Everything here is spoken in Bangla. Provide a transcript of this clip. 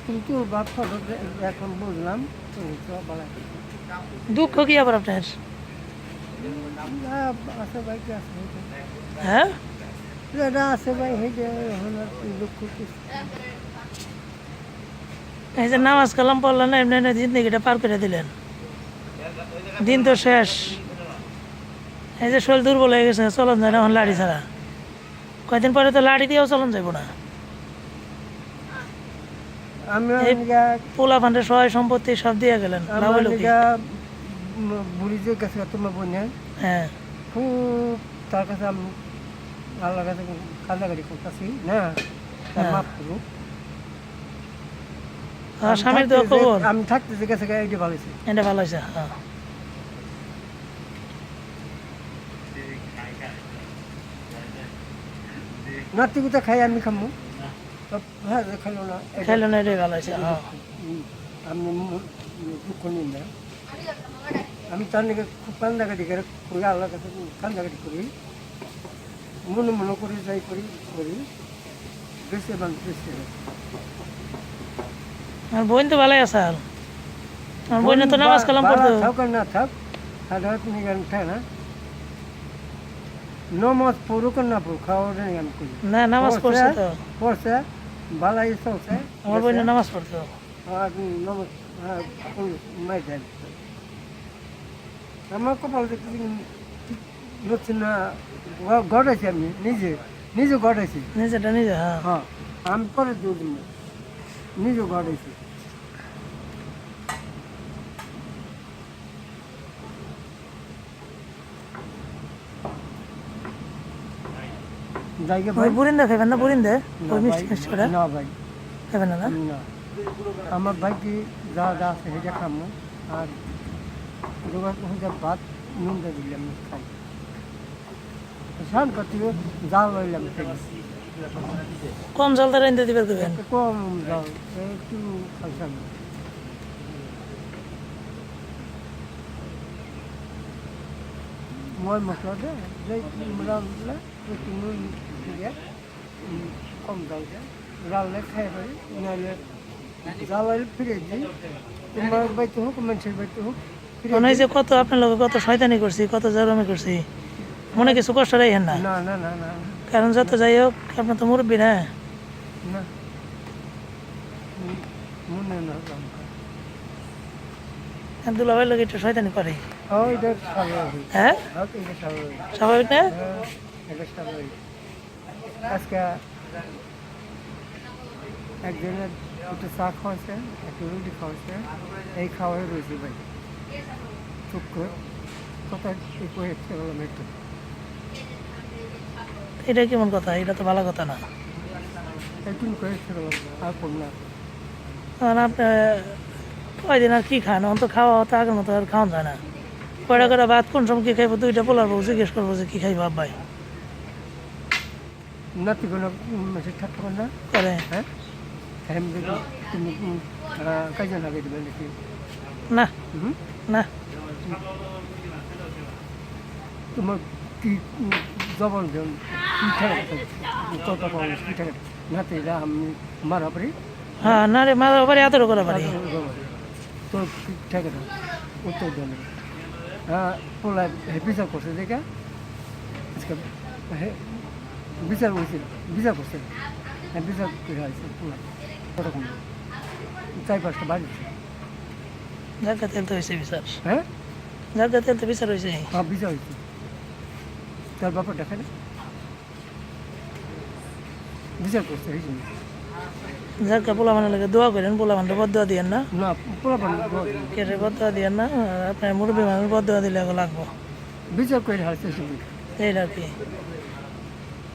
কিন্তু বাপ এখন বুঝলাম দুঃখ কি আবার আপনার? আছে ভাই কি আছে হ্যাঁ, এটা আছে ভাই হেঁটে এখন আর দুঃখ কিছু এই যে নামাজ কালাম পড়লেন না, এমনি এমনি জিন্দগিটা পার করে দিলেন। দিন তো শেষ। এই যে শরীর দুর্বল হয়ে গেছে, চলন যায় না এখন লাড়ি ছাড়া। কয়দিন পরে তো লাড়ি দিয়েও চলন যাইব না। আমরা এই পোলা ফান্ডে সহায় সম্পত্তি সব দিয়ে গেলেন, লাভ হইল কি? বুড়ি যে গেছে তোমার বোনের হ্যাঁ, খুব তার কাছে আমি আল্লাহর কাছে কান্দাকাটি করতেছি না তার মাফ করুক আর স্বামীর দোয়া কবুল। আমি থাকতেছি গেছে এইটা ভালো হয়েছে এটা ভালো হয়েছে। হ্যাঁ, নাতিগুতা খাই আমি খামু হ্যাঁ খাইলো না খাইল না, এটাই ভালো হয়েছে। হ্যাঁ, আমি দুঃখ নিই না আমি তার নাকি খুব কান্দাকাটি করে করি আল্লাহর কাছে কান্দাকাটি করি মনে মনে করি যাই করি করি বেশি মানুষ বেশি আর বোন তো ভালোই আছে। আর আমার বোনে তো নামাজ কালাম পড়তো। থাক আর না থাক সাধারণত তুমি গান খায় না নমাজ পড়ুক আর না পড়ুক খাওয়া গান করি না, নামাজ পড়ছে তো। পড়ছে বালাই চলছে আমার বোনে নামাজ পড়তো। আর নমাজ মাই যায় আমার কপাল হচ্ছে না গড়াইছি আমি নিজে নিজে গড়াইছি নিজেটা নিজে। হ্যাঁ, হ্যাঁ আমি পরে দুধ নিজে গড়াইছি জায়গা ভাই ওই বুরিন্দা খাইবেন না? বুরিন্দে ওই না মিষ্টি ভাই, মিষ্টিটা না ভাই খাইবেন না? না, না আমার ভাই কি যা যা আছে সেটা খামো আর ভাত নুন দিয়ে দিলাম খাই স্নান করতে জাল লইলাম কম জলটা রাইন্দে দিবে দিবেন। কম জাল একটু খাইছিলাম মই মশলা দে যে রান্না একটু নুন দিয়ে কম জাল দিয়ে রান্না খাই পারি নাহলে জাল ফিরে দিই তোমার বাইতে হোক মানুষের বাইতে হোক মনে হয় যে কত আপনার লোক কত শয়তানি করছি, কত জরমি করছি, মনে কিছু কষ্ট রাখেন না। না না না না কারণ যত যাই হোক আপনার তো মুরব্বী না। না মনে না দুলাভাই লোক একটু শয়তানি করে। এটা স্বাভাবিক হ্যাঁ, এটা স্বাভাবিক স্বাভাবিক না? এটা স্বাভাবিক আজকে একজনের একটু চা খাওয়াছে একটু রুটি খাওয়াছে এই খাওয়াই রয়েছে ভাই চুপ করে কোথায় হচ্ছে বললাম একটু এটা কেমন কথা? এটা তো ভালো কথা না। একটু কয়েছে বললাম আর কোন না কারণ আপনি কয়দিন আর কি খান? অন্ত খাওয়া তো আগের মতো আর খাওয়া যায় না। কয়টা করে ভাত কোন সময় কি খাইবো? দুইটা পোলার বউ জিজ্ঞেস করবো যে কি খাইবো আব্বাই নাতি কোনো মেসেজ থাকতে পারে না করে। হ্যাঁ হ্যাঁ দেখি তুমি কাজে লাগিয়ে দেবে নাকি না হুম না, তোমার কি জবন দেন কি ঠেকা কত পাবো কি ঠেকা নাতি আমি মারা পারি হ্যাঁ, না রে মাথার বাড়ি আদর করা পারি। তো কি ঠেকা দাও উত্তর দেন হ্যাঁ পোলা বিচার করছে দেখে আজকে বিচার হয়েছিল বিচার করছে হ্যাঁ বিচার করে হয়েছে পোলা কতক্ষণ 4-5টা বাড়ি যার কাছে তো হয়েছে বিচার। হ্যাঁ যার কাছে তো বিচার হয়েছে। হ্যাঁ বিচার হয়েছে তার ব্যাপার দেখা না বিচার করছে এই জন্য যার কা পোলা মানে লাগে দোয়া করেন, পোলা মানে বদ দোয়া দিয়েন না। না পোলা কেটে বদ দোয়া দিয়েন না। আপনার মুরব্বী মানুষ বদ দোয়া দিলে লাগবো। বিচার করে হারছে এই আর কি।